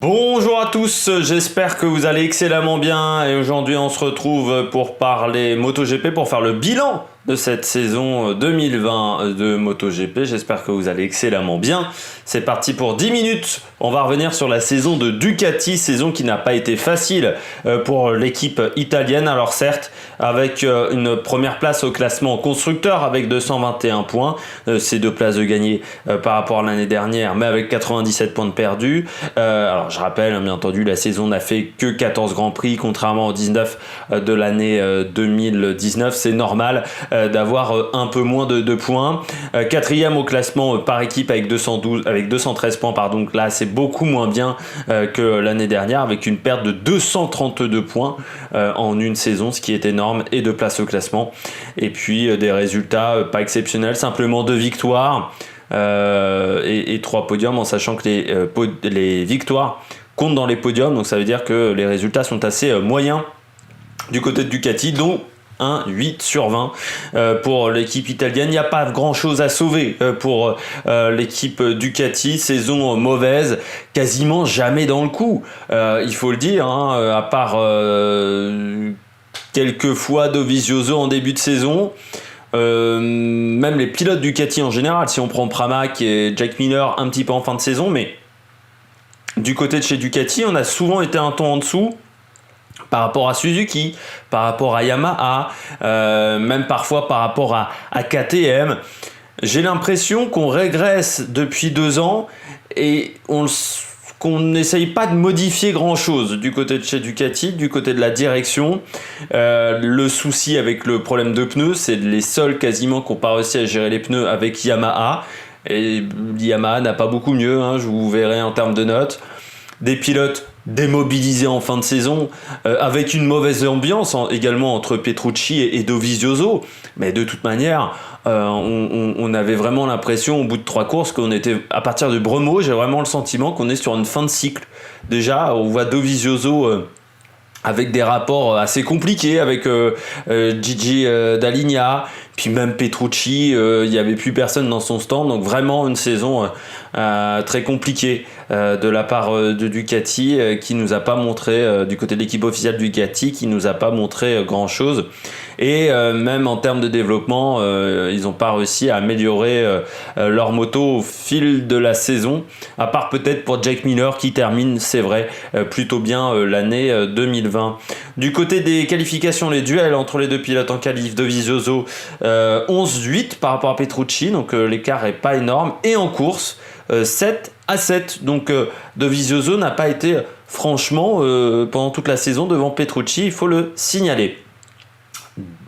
Bonjour à tous, j'espère que vous allez excellemment bien et aujourd'hui on se retrouve pour parler MotoGP, pour faire le bilan de cette saison 2020 de MotoGP. J'espère que vous allez excellemment bien. C'est parti pour 10 minutes. On va revenir sur la saison de Ducati, saison qui n'a pas été facile pour l'équipe italienne. Alors certes, avec une première place au classement constructeur avec 221 points, c'est 2 places de gagnées par rapport à l'année dernière, mais avec 97 points de perdus. Alors je rappelle, bien entendu, la saison n'a fait que 14 Grands Prix, contrairement aux 19 de l'année 2019. C'est normal d'avoir un peu moins de points. Quatrième au classement par équipe avec 213 points, pardon. Donc là, c'est beaucoup moins bien que l'année dernière, avec une perte de 232 points en une saison, ce qui est énorme, et 2 places au classement. Et puis des résultats pas exceptionnels, simplement 2 victoires. Et 3 podiums, en sachant que les victoires comptent dans les podiums, donc ça veut dire que les résultats sont assez moyens du côté de Ducati, dont un 8 sur 20 pour l'équipe italienne. Il n'y a pas grand chose à sauver pour l'équipe Ducati. Saison mauvaise, quasiment jamais dans le coup, il faut le dire, hein, à part quelques fois Dovizioso en début de saison. Même les pilotes Ducati en général, si on prend Pramac et Jack Miller un petit peu en fin de saison, mais du côté de chez Ducati, on a souvent été un ton en dessous par rapport à Suzuki, par rapport à Yamaha, même parfois par rapport à KTM. J'ai l'impression qu'on régresse depuis 2 ans et qu'on n'essaye pas de modifier grand chose du côté de chez Ducati, du côté de la direction. Le souci avec le problème de pneus, c'est les seuls quasiment qui n'ont pas réussi à gérer les pneus avec Yamaha. Et Yamaha n'a pas beaucoup mieux, hein, je vous verrai en termes de notes. Des pilotes démobilisés en fin de saison, avec une mauvaise ambiance également entre Petrucci et Dovizioso. Mais de toute manière, on avait vraiment l'impression au bout de 3 courses qu'on était, à partir de Bremo, j'ai vraiment le sentiment qu'on est sur une fin de cycle. Déjà, on voit Dovizioso avec des rapports assez compliqués avec Gigi Dall'Igna, puis même Petrucci, il n'y avait plus personne dans son stand, donc vraiment une saison très compliquée de la part de Ducati, qui nous a pas montré, du côté de l'équipe officielle Ducati, qui nous a pas montré grand chose. Et même en termes de développement, ils n'ont pas réussi à améliorer leur moto au fil de la saison, à part peut-être pour Jack Miller qui termine, c'est vrai, plutôt bien l'année 2020. Du côté des qualifications, les duels entre les deux pilotes en qualif, Dovizioso 11-8 par rapport à Petrucci, donc l'écart est pas énorme, et en course 7-7, donc Dovizioso n'a pas été franchement pendant toute la saison devant Petrucci, il faut le signaler.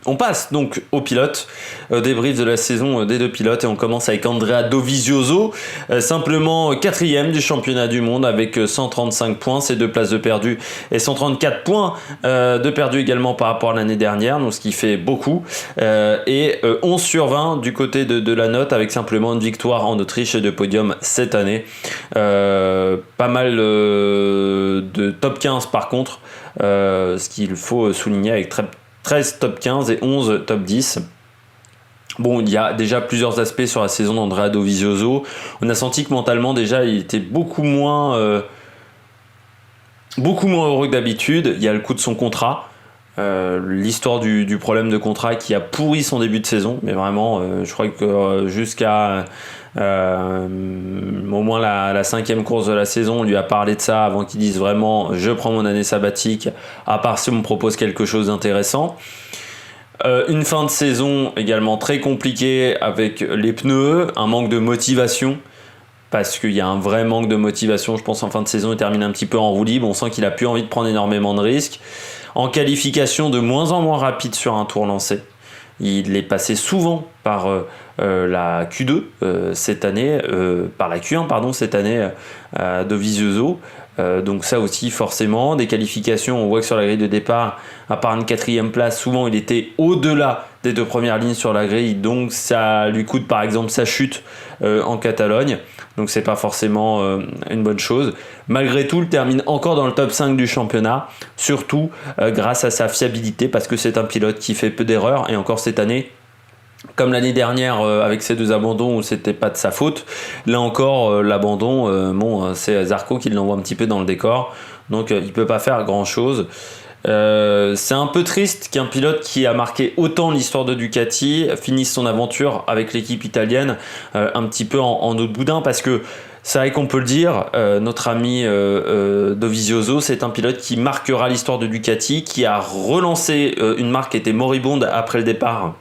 On passe donc aux pilotes, débrief de la saison des 2 pilotes, et on commence avec Andrea Dovizioso, simplement 4e du championnat du monde avec 135 points, c'est 2 places de perdu et 134 points de perdu également par rapport à l'année dernière, donc ce qui fait beaucoup, et 11 sur 20 du côté de la note, avec simplement une victoire en Autriche et 2 podiums cette année. Pas mal de top 15 par contre, ce qu'il faut souligner, avec 13 top 15 et 11 top 10. Bon, il y a déjà plusieurs aspects sur la saison d'Andrea Dovizioso. On a senti que mentalement déjà il était beaucoup moins heureux que d'habitude. Il y a le coup de son contrat, l'histoire du problème de contrat qui a pourri son début de saison, mais vraiment je crois que jusqu'à au moins la 5e course de la saison, on lui a parlé de ça avant qu'il dise vraiment je prends mon année sabbatique, à part si on me propose quelque chose d'intéressant. Une fin de saison également très compliquée avec les pneus, un manque de motivation, parce qu'il y a un vrai manque de motivation, je pense. En fin de saison il termine un petit peu en roue libre, on sent qu'il a plus envie de prendre énormément de risques. En qualification, de moins en moins rapide sur un tour lancé. Il est passé souvent par la Q2 cette année, par la Q1 pardon, cette année, Dovizioso. Donc ça aussi forcément, des qualifications, on voit que sur la grille de départ, à part une 4e place, souvent il était au-delà des 2 premières lignes sur la grille, donc ça lui coûte par exemple sa chute en Catalogne, donc c'est pas forcément une bonne chose. Malgré tout, il termine encore dans le top 5 du championnat, surtout grâce à sa fiabilité, parce que c'est un pilote qui fait peu d'erreurs, et encore cette année Comme l'année dernière avec ces 2 abandons où c'était pas de sa faute, là encore l'abandon, c'est Zarco qui l'envoie un petit peu dans le décor, donc il peut pas faire grand chose. C'est un peu triste qu'un pilote qui a marqué autant l'histoire de Ducati finisse son aventure avec l'équipe italienne un petit peu en eau de boudin, parce que c'est vrai qu'on peut le dire, notre ami Dovizioso, c'est un pilote qui marquera l'histoire de Ducati, qui a relancé une marque qui était moribonde après le départ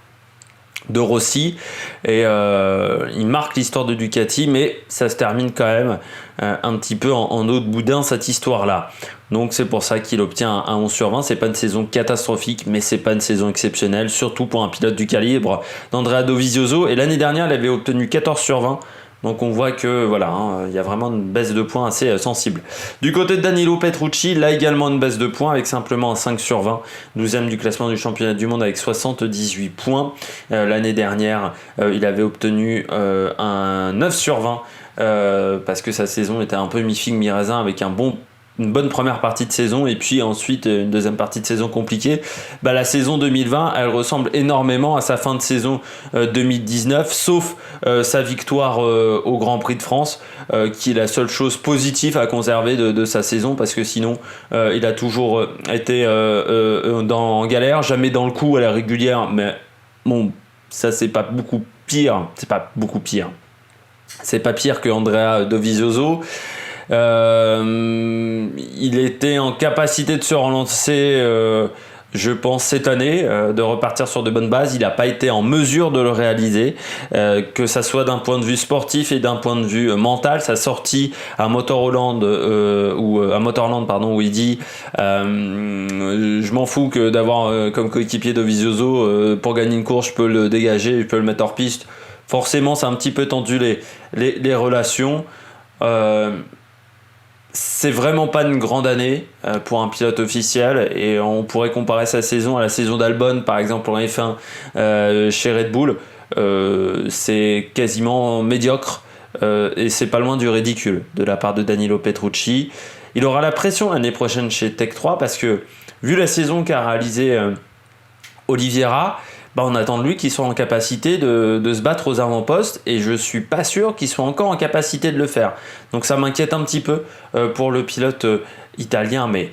de Rossi, et il marque l'histoire de Ducati, mais ça se termine quand même un petit peu en eau de boudin, cette histoire-là. Donc c'est pour ça qu'il obtient un 11 sur 20. C'est pas une saison catastrophique, mais c'est pas une saison exceptionnelle, surtout pour un pilote du calibre d'Andrea Dovizioso. Et l'année dernière, il avait obtenu 14 sur 20. Donc on voit que voilà, il y a vraiment une baisse de points assez sensible. Du côté de Danilo Petrucci, là également une baisse de points avec simplement un 5 sur 20, 12e du classement du championnat du monde avec 78 points. L'année dernière, il avait obtenu un 9 sur 20 parce que sa saison était un peu mi-figue mi-raisin, avec une bonne première partie de saison et puis ensuite une deuxième partie de saison compliquée. La saison 2020, elle ressemble énormément à sa fin de saison 2019, sauf sa victoire au Grand Prix de France, qui est la seule chose positive à conserver de sa saison, parce que sinon il a toujours été en galère, jamais dans le coup à la régulière, mais bon, ça c'est pas beaucoup pire, c'est pas pire que Andrea Dovizioso. Il était en capacité de se relancer, je pense, cette année, de repartir sur de bonnes bases. Il n'a pas été en mesure de le réaliser, que ça soit d'un point de vue sportif et d'un point de vue mental. Sa sortie à Motorland, où il dit je m'en fous que d'avoir comme coéquipier Dovizioso, pour gagner une course, je peux le dégager, je peux le mettre hors piste. Forcément, ça a un petit peu tendu les relations. C'est vraiment pas une grande année pour un pilote officiel, et on pourrait comparer sa saison à la saison d'Albon par exemple en F1 chez Red Bull. C'est quasiment médiocre, et c'est pas loin du ridicule de la part de Danilo Petrucci. Il aura la pression l'année prochaine chez Tech 3, parce que vu la saison qu'a réalisé Oliveira, on attend de lui qu'il soit en capacité de se battre aux avant-postes, et je suis pas sûr qu'il soit encore en capacité de le faire. Donc ça m'inquiète un petit peu pour le pilote italien, mais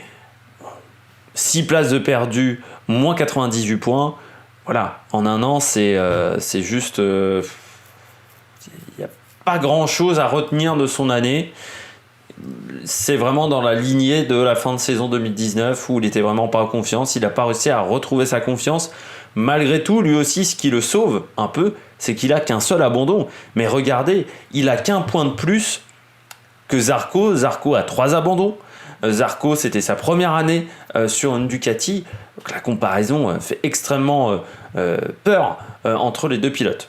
6 places de perdu, moins 98 points, voilà, en un an, c'est juste... Il n'y a pas grand-chose à retenir de son année. C'est vraiment dans la lignée de la fin de saison 2019 où il était vraiment pas en confiance. Il n'a pas réussi à retrouver sa confiance. Malgré tout, lui aussi, ce qui le sauve un peu, c'est qu'il a qu'un seul abandon. Mais regardez, il a qu'un point de plus que Zarco. Zarco a 3 abandons. Zarco, c'était sa première année sur une Ducati. Donc la comparaison fait extrêmement peur entre les deux pilotes.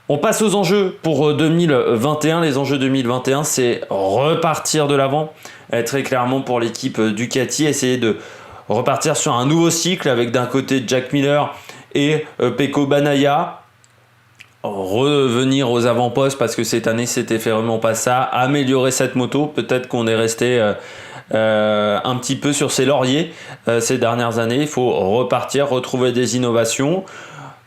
On passe aux enjeux pour 2021. Les enjeux 2021, c'est repartir de l'avant. Très clairement pour l'équipe Ducati, essayer de repartir sur un nouveau cycle avec d'un côté Jack Miller et Pecco Bagnaia. Revenir aux avant-postes, parce que cette année c'était vraiment pas ça. Améliorer cette moto. Peut-être qu'on est resté un petit peu sur ses lauriers ces dernières années. Il faut repartir, retrouver des innovations.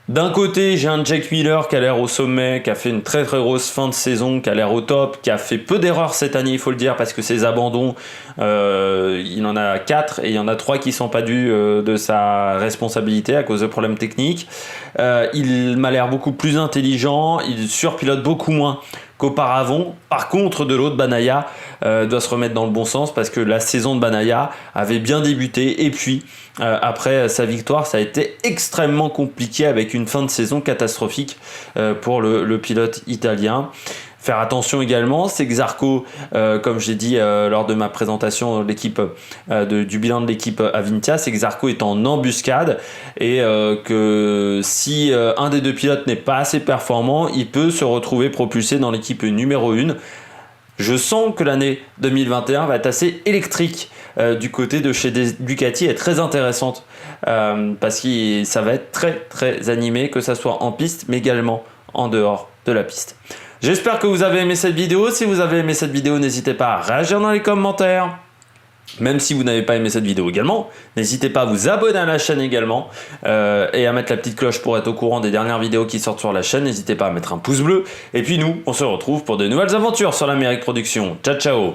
D'un côté, j'ai un Jack Miller qui a l'air au sommet, qui a fait une très très grosse fin de saison, qui a l'air au top, qui a fait peu d'erreurs cette année, il faut le dire, parce que ses abandons, il en a 4 et il y en a 3 qui ne sont pas dus de sa responsabilité à cause de problèmes techniques. Il m'a l'air beaucoup plus intelligent, il surpilote beaucoup moins qu'auparavant. Par contre, de l'autre, Bagnaia doit se remettre dans le bon sens, parce que la saison de Bagnaia avait bien débuté, et puis après sa victoire, ça a été extrêmement compliqué avec une fin de saison catastrophique pour le pilote italien. Faire attention également, c'est que Zarco, comme j'ai dit lors de ma présentation de l'équipe, du bilan de l'équipe Avintia, c'est que Zarco est en embuscade, et que si un des deux pilotes n'est pas assez performant, il peut se retrouver propulsé dans l'équipe numéro 1. Je sens que l'année 2021 va être assez électrique du côté de chez Ducati, est très intéressante parce que ça va être très très animé, que ça soit en piste mais également en dehors de la piste. J'espère que vous avez aimé cette vidéo. Si vous avez aimé cette vidéo, n'hésitez pas à réagir dans les commentaires. Même si vous n'avez pas aimé cette vidéo également, n'hésitez pas à vous abonner à la chaîne également et à mettre la petite cloche pour être au courant des dernières vidéos qui sortent sur la chaîne. N'hésitez pas à mettre un pouce bleu. Et puis nous, on se retrouve pour de nouvelles aventures sur l'Amérique Production. Ciao ciao.